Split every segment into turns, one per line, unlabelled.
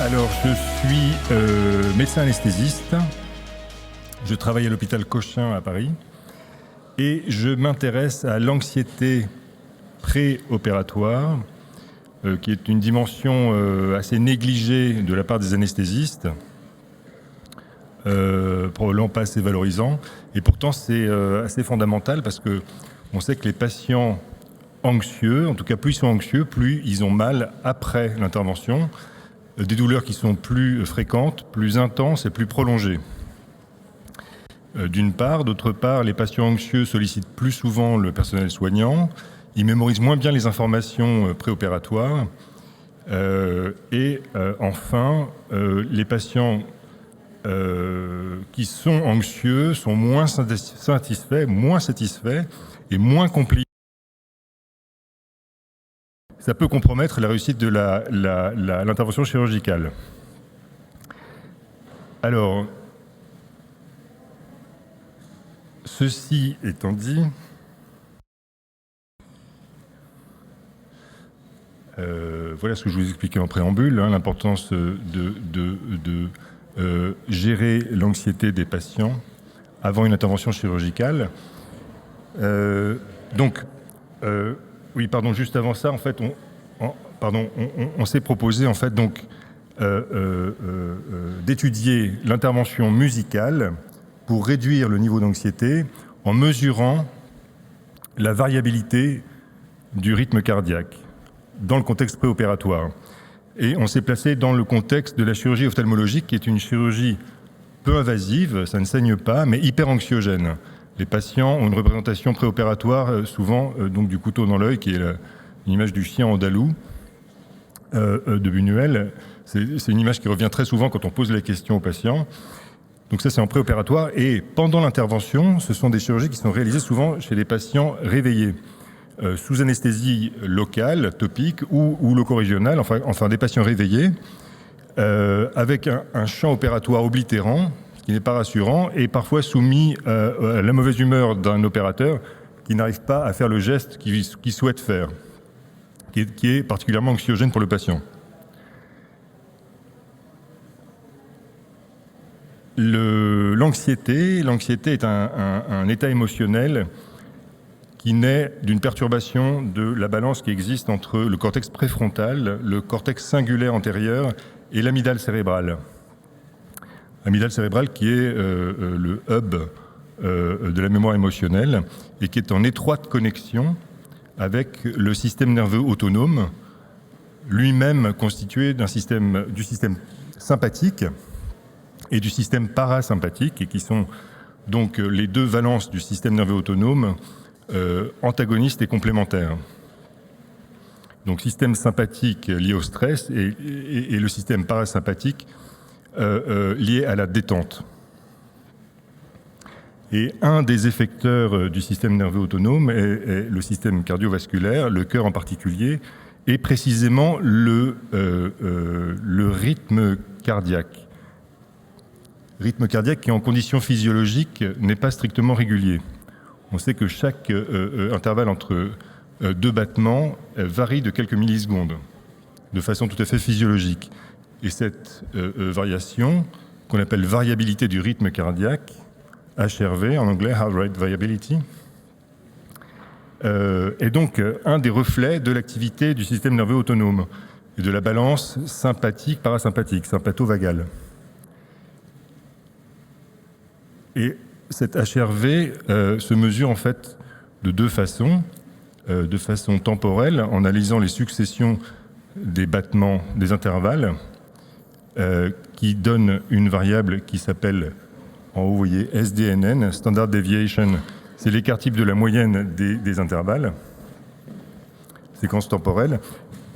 Alors, je suis médecin anesthésiste. Je travaille à l'hôpital Cochin à Paris et je m'intéresse à l'anxiété préopératoire, qui est une dimension assez négligée de la part des anesthésistes, probablement pas assez valorisant. Et pourtant, c'est assez fondamental parce qu'on sait que les patients anxieux, en tout cas plus ils sont anxieux, plus ils ont mal après l'intervention, des douleurs qui sont plus fréquentes, plus intenses et plus prolongées. D'une part. D'autre part, les patients anxieux sollicitent plus souvent le personnel soignant, ils mémorisent moins bien les informations préopératoires. Enfin, les patients qui sont anxieux sont moins satisfaits et moins compliqués. Ça peut compromettre la réussite de l'intervention chirurgicale. Alors, ceci étant dit, voilà ce que je vous expliquais en préambule, l'importance de gérer l'anxiété des patients avant une intervention chirurgicale. Oui, pardon, juste avant ça, en fait, on s'est proposé, en fait, donc, d'étudier l'intervention musicale pour réduire le niveau d'anxiété en mesurant la variabilité du rythme cardiaque dans le contexte préopératoire. Et on s'est placé dans le contexte de la chirurgie ophtalmologique, qui est une chirurgie peu invasive, ça ne saigne pas, mais hyper anxiogène. Les patients ont une représentation préopératoire, souvent donc du couteau dans l'œil, qui est une image du chien andalou de Buñuel. C'est une image qui revient très souvent quand on pose la question aux patients. Donc ça, c'est en préopératoire. Et pendant l'intervention, ce sont des chirurgies qui sont réalisées souvent chez des patients réveillés, sous anesthésie locale, topique ou loco-régionale, enfin des patients réveillés, avec un champ opératoire oblitérant, qui n'est pas rassurant, et parfois soumis à la mauvaise humeur d'un opérateur qui n'arrive pas à faire le geste qu'il souhaite faire, qui est particulièrement anxiogène pour le patient. L'anxiété est un état émotionnel qui naît d'une perturbation de la balance qui existe entre le cortex préfrontal, le cortex cingulaire antérieur et l'amygdale cérébrale. L'amygdale cérébrale qui est le hub de la mémoire émotionnelle et qui est en étroite connexion avec le système nerveux autonome, lui-même constitué du système sympathique et du système parasympathique, et qui sont donc les deux valences du système nerveux autonome antagonistes et complémentaires. Donc système sympathique lié au stress et le système parasympathique lié à la détente. Et un des effecteurs du système nerveux autonome est le système cardiovasculaire, le cœur en particulier, et précisément le rythme cardiaque. Rythme cardiaque qui, en conditions physiologiques, n'est pas strictement régulier. On sait que chaque intervalle entre deux battements varie de quelques millisecondes, de façon tout à fait physiologique. Et cette variation, qu'on appelle variabilité du rythme cardiaque, HRV, en anglais, Heart Rate Variability, est donc un des reflets de l'activité du système nerveux autonome et de la balance sympathique-parasympathique, sympatho-vagale. Et cette HRV se mesure en fait de deux façons temporelle, en analysant les successions des battements des intervalles, qui donne une variable qui s'appelle, en haut vous voyez, SDNN, Standard Deviation, c'est l'écart type de la moyenne des intervalles, séquence temporelle.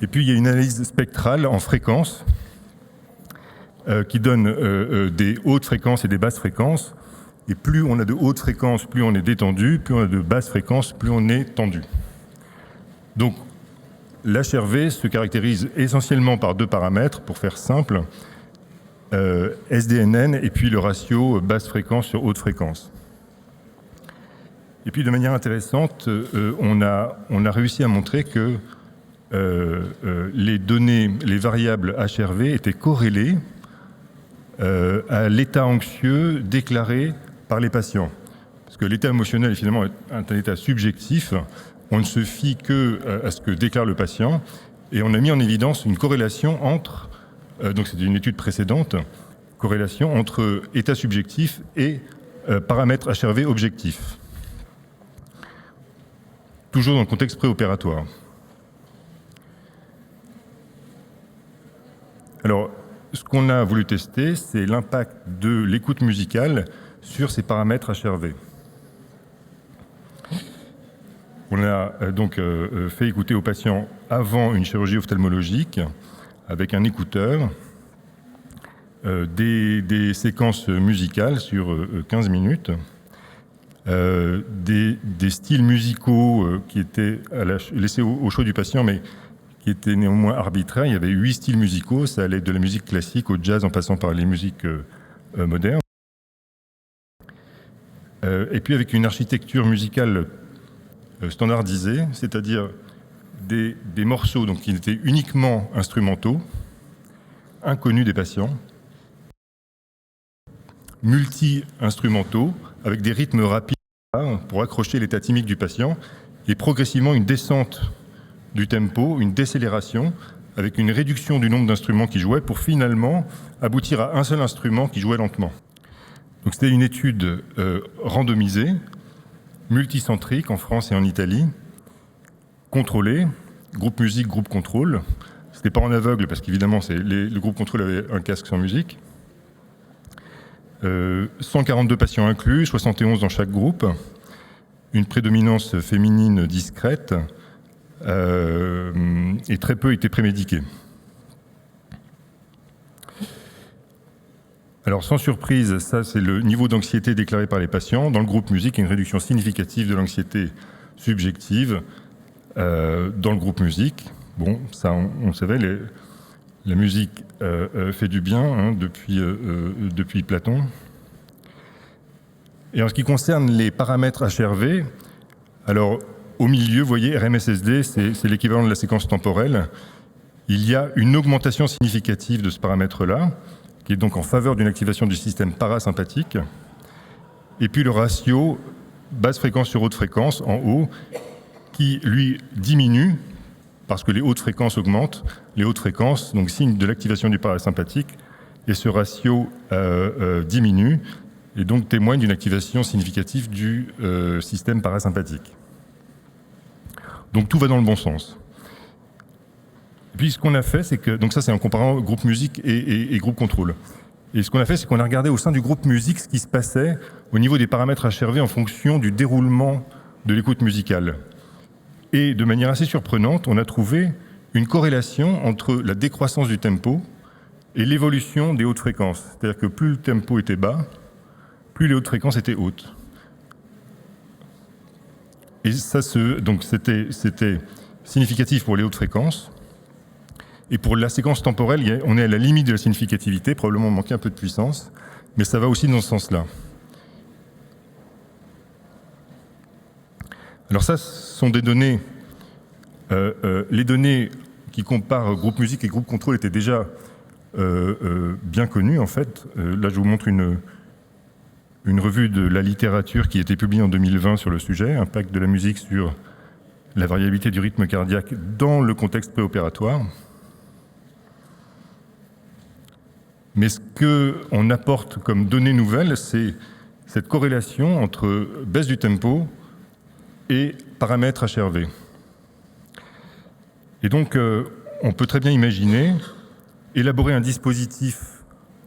Et puis il y a une analyse spectrale en fréquences, qui donne des hautes fréquences et des basses fréquences. Et plus on a de hautes fréquences, plus on est détendu, plus on a de basses fréquences, plus on est tendu. Donc l'HRV se caractérise essentiellement par deux paramètres, pour faire simple, SDNN et puis le ratio basse fréquence sur haute fréquence. Et puis de manière intéressante, on a réussi à montrer que les données, les variables HRV étaient corrélées à l'état anxieux déclaré par les patients. Parce que l'état émotionnel, finalement, est un état subjectif. On ne se fie que à ce que déclare le patient. Et on a mis en évidence une corrélation entre, donc c'est une étude précédente, corrélation entre état subjectif et paramètres HRV objectifs. Toujours dans le contexte préopératoire. Alors, ce qu'on a voulu tester, c'est l'impact de l'écoute musicale sur ces paramètres HRV. On a donc fait écouter aux patients avant une chirurgie ophtalmologique avec un écouteur des séquences musicales sur 15 minutes, des styles musicaux qui étaient laissés au choix du patient, mais qui étaient néanmoins arbitraires. Il y avait 8 styles musicaux, ça allait de la musique classique au jazz en passant par les musiques modernes. Et puis avec une architecture musicale standardisée, c'est-à-dire des morceaux donc, qui étaient uniquement instrumentaux, inconnus des patients, multi-instrumentaux, avec des rythmes rapides pour accrocher l'état thymique du patient, et progressivement une descente du tempo, une décélération, avec une réduction du nombre d'instruments qui jouaient, pour finalement aboutir à un seul instrument qui jouait lentement. Donc c'était une étude randomisée, multicentrique en France et en Italie, contrôlée, groupe musique, groupe contrôle. C'était pas en aveugle parce qu'évidemment le groupe contrôle avait un casque sans musique. 142 patients inclus, 71 dans chaque groupe, une prédominance féminine discrète et très peu étaient prémédiqués. Alors sans surprise, ça c'est le niveau d'anxiété déclaré par les patients. Dans le groupe musique, il y a une réduction significative de l'anxiété subjective dans le groupe musique. Bon, ça on savait, la musique fait du bien hein, depuis Platon. Et en ce qui concerne les paramètres HRV, alors au milieu, vous voyez, RMSSD, c'est l'équivalent de la séquence temporelle. Il y a une augmentation significative de ce paramètre-là, qui est donc en faveur d'une activation du système parasympathique. Et puis le ratio basse fréquence sur haute fréquence en haut, qui lui diminue, parce que les hautes fréquences augmentent. Les hautes fréquences, donc signe de l'activation du parasympathique, et ce ratio diminue, et donc témoigne d'une activation significative du système parasympathique. Donc tout va dans le bon sens. Et puis ce qu'on a fait, c'est que, donc ça c'est en comparant groupe musique et groupe contrôle. Et ce qu'on a fait, c'est qu'on a regardé au sein du groupe musique ce qui se passait au niveau des paramètres HRV en fonction du déroulement de l'écoute musicale. Et de manière assez surprenante, on a trouvé une corrélation entre la décroissance du tempo et l'évolution des hautes fréquences. C'est-à-dire que plus le tempo était bas, plus les hautes fréquences étaient hautes. Et ça, donc c'était significatif pour les hautes fréquences. Et pour la séquence temporelle, on est à la limite de la significativité, probablement manquer un peu de puissance, mais ça va aussi dans ce sens-là. Alors ça, ce sont des données. Les données qui comparent groupe musique et groupe contrôle étaient déjà bien connues, en fait. Là, je vous montre une revue de la littérature qui a été publiée en 2020 sur le sujet, impact de la musique sur la variabilité du rythme cardiaque dans le contexte préopératoire. Mais ce qu'on apporte comme données nouvelles, c'est cette corrélation entre baisse du tempo et paramètres HRV. Et donc, on peut très bien imaginer élaborer un dispositif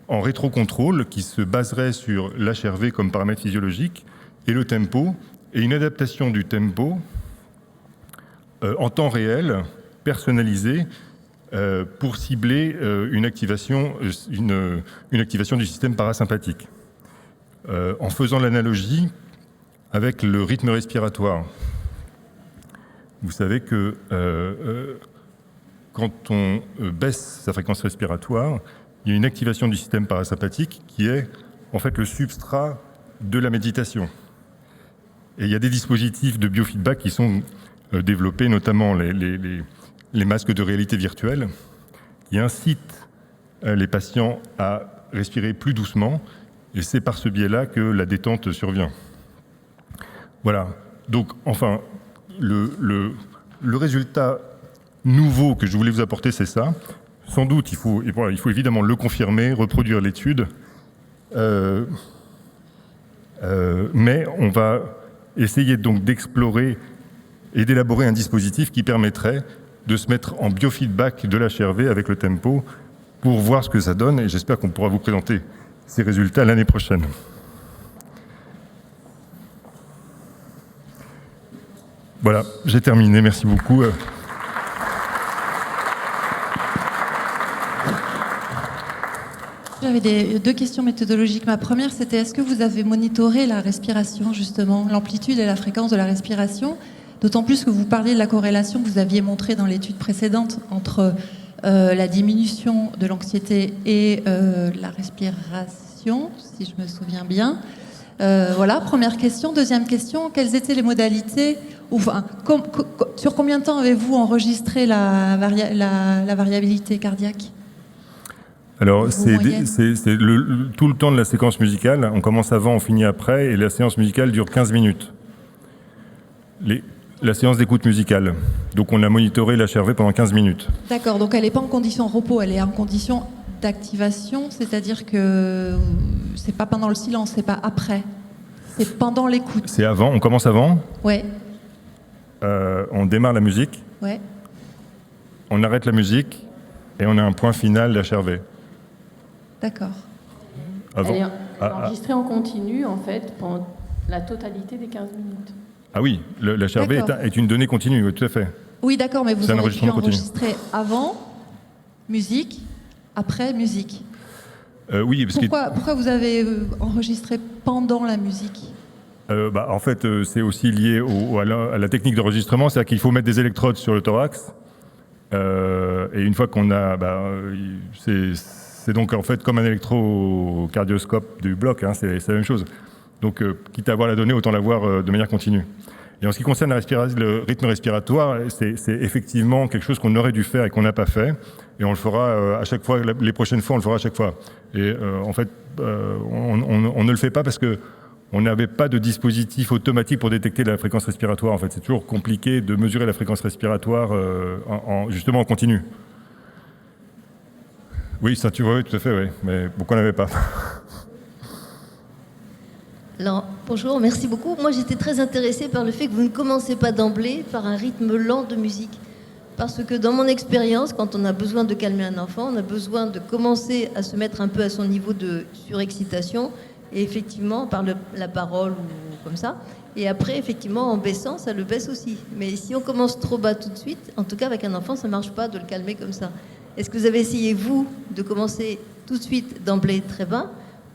en rétrocontrôle qui se baserait sur l'HRV comme paramètre physiologique et le tempo, et une adaptation du tempo en temps réel, personnalisée, pour cibler une activation du système parasympathique. En faisant l'analogie avec le rythme respiratoire. Vous savez que quand on baisse sa fréquence respiratoire, il y a une activation du système parasympathique qui est en fait le substrat de la méditation. Et il y a des dispositifs de biofeedback qui sont développés, notamment les masques de réalité virtuelle qui incitent les patients à respirer plus doucement, et c'est par ce biais-là que la détente survient. Voilà. Donc, enfin, le résultat nouveau que je voulais vous apporter, c'est ça. Sans doute, il faut évidemment le confirmer, reproduire l'étude, mais on va essayer donc d'explorer et d'élaborer un dispositif qui permettrait de se mettre en biofeedback de l'HRV avec le tempo pour voir ce que ça donne, et j'espère qu'on pourra vous présenter ces résultats l'année prochaine. Voilà, j'ai terminé, merci beaucoup.
J'avais deux questions méthodologiques. Ma première, c'était est-ce que vous avez monitoré la respiration, justement, l'amplitude et la fréquence de la respiration, d'autant plus que vous parliez de la corrélation que vous aviez montrée dans l'étude précédente entre la diminution de l'anxiété et la respiration, si je me souviens bien. Voilà, première question. Deuxième question, quelles étaient les modalités, enfin, sur combien de temps avez-vous enregistré la variabilité cardiaque?
Alors, c'est tout le temps de la séquence musicale. On commence avant, on finit après, et la séance musicale dure 15 minutes. La séance d'écoute musicale. Donc, on a monitoré l'HRV pendant 15 minutes.
D'accord, donc elle n'est pas en condition repos, elle est en condition d'activation, c'est-à-dire que c'est pas pendant le silence, c'est pas après, c'est pendant l'écoute.
C'est avant, on commence avant.
Ouais.
On démarre la musique.
Ouais.
On arrête la musique et on a un point final d'HRV.
D'accord.
Elle est enregistrée en continu, en fait, pendant la totalité des 15 minutes.
Ah oui, l'HRV est une donnée continue, oui, tout à fait.
Oui, d'accord, mais vous aurez pu enregistrer avant musique, après musique.
Oui, parce
pourquoi vous avez enregistré pendant la musique?
En fait, c'est aussi lié à la technique d'enregistrement, c'est-à-dire qu'il faut mettre des électrodes sur le thorax. Et une fois qu'on a... c'est donc en fait comme un électrocardioscope du bloc, hein, c'est la même chose. Donc, quitte à avoir la donnée, autant l'avoir de manière continue. Et en ce qui concerne le rythme respiratoire, c'est effectivement quelque chose qu'on aurait dû faire et qu'on n'a pas fait. Et on le fera à chaque fois, les prochaines fois, on le fera à chaque fois. Et en fait, on ne le fait pas parce qu'on n'avait pas de dispositif automatique pour détecter la fréquence respiratoire. En fait, c'est toujours compliqué de mesurer la fréquence respiratoire justement en continu. Oui, ça tu vois, oui, tout à fait, oui. Mais pourquoi on n'avait pas?
Alors, bonjour, merci beaucoup. Moi, j'étais très intéressée par le fait que vous ne commencez pas d'emblée par un rythme lent de musique. Parce que dans mon expérience, quand on a besoin de calmer un enfant, on a besoin de commencer à se mettre un peu à son niveau de surexcitation, et effectivement, par la parole ou comme ça. Et après, effectivement, en baissant, ça le baisse aussi. Mais si on commence trop bas tout de suite, en tout cas avec un enfant, ça ne marche pas de le calmer comme ça. Est-ce que vous avez essayé, vous, de commencer tout de suite d'emblée très bas,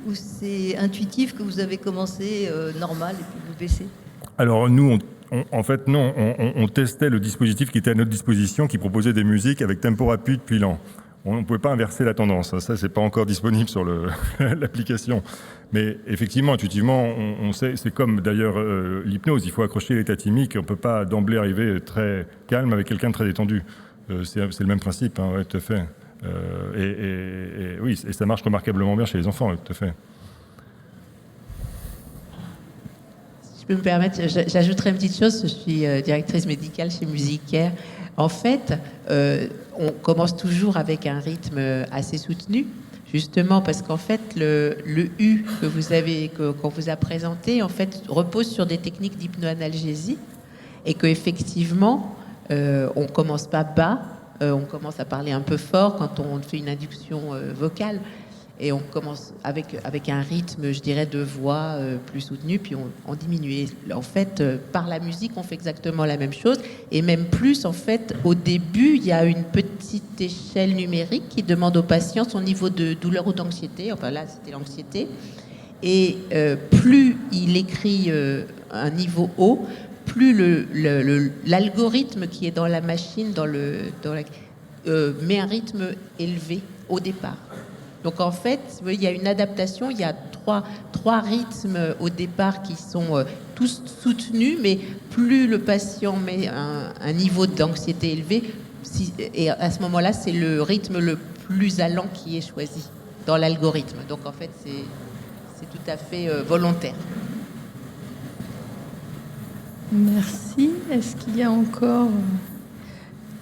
ou c'est intuitif que vous avez commencé normal et puis vous baissez? Alors
nous, en fait, non, on testait le dispositif qui était à notre disposition, qui proposait des musiques avec tempo rapide puis lent. On ne pouvait pas inverser la tendance, ça c'est pas encore disponible sur l'application. Mais effectivement, intuitivement, on sait, c'est comme d'ailleurs l'hypnose, il faut accrocher l'état thymique, on ne peut pas d'emblée arriver très calme avec quelqu'un de très détendu. C'est le même principe, hein, ouais, tout à fait. Oui, et ça marche remarquablement bien chez les enfants, ouais, tout à fait.
Si je peux me permettre, j'ajouterai une petite chose. Je suis directrice médicale chez Musicare. En fait, on commence toujours avec un rythme assez soutenu, justement parce qu'en fait, le U qu'on vous a présenté, en fait, repose sur des techniques d'hypnoanalgésie et qu'effectivement, on commence pas bas, on commence à parler un peu fort quand on fait une induction vocale, et on commence avec un rythme, je dirais, de voix plus soutenu, puis on diminue. Et en fait, par la musique, on fait exactement la même chose, et même plus, en fait, au début, il y a une petite échelle numérique qui demande au patient son niveau de douleur ou d'anxiété, enfin là, c'était l'anxiété, et plus il écrit un niveau haut, plus l'algorithme qui est dans la machine met un rythme élevé au départ. Donc en fait, il y a une adaptation, il y a trois rythmes au départ qui sont tous soutenus, mais plus le patient met un niveau d'anxiété élevé, et à ce moment-là, c'est le rythme le plus allant qui est choisi dans l'algorithme. Donc en fait, c'est tout à fait volontaire.
Merci. Est-ce qu'il y a encore...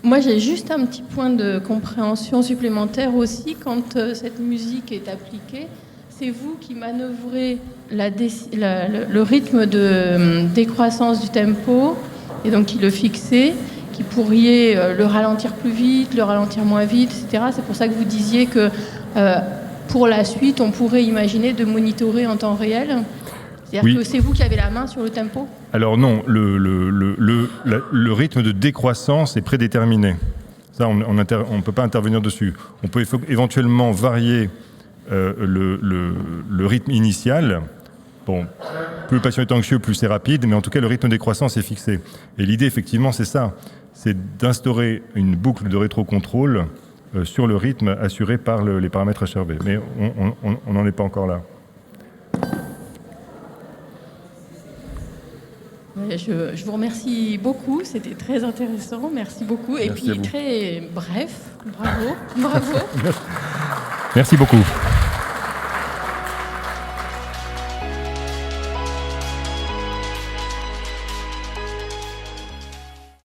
Moi, j'ai juste un petit point de compréhension supplémentaire aussi. Quand cette musique est appliquée, c'est vous qui manœuvrez le rythme de décroissance du tempo, et donc qui le fixez, qui pourriez le ralentir plus vite, le ralentir moins vite, etc. C'est pour ça que vous disiez que pour la suite, on pourrait imaginer de monitorer en temps réel. C'est-à-dire que c'est vous qui avez la main sur le tempo ?
Alors non, le rythme de décroissance est prédéterminé. Ça, on ne peut pas intervenir dessus. On peut éventuellement varier le rythme initial. Bon, plus le patient est anxieux, plus c'est rapide, mais en tout cas, le rythme de décroissance est fixé. Et l'idée, effectivement, c'est ça. C'est d'instaurer une boucle de rétrocontrôle sur le rythme assuré par les paramètres HRV. Mais on n'en est pas encore là.
Je vous remercie beaucoup, c'était très intéressant, merci beaucoup. Et
merci
puis très bref, bravo.
Merci beaucoup.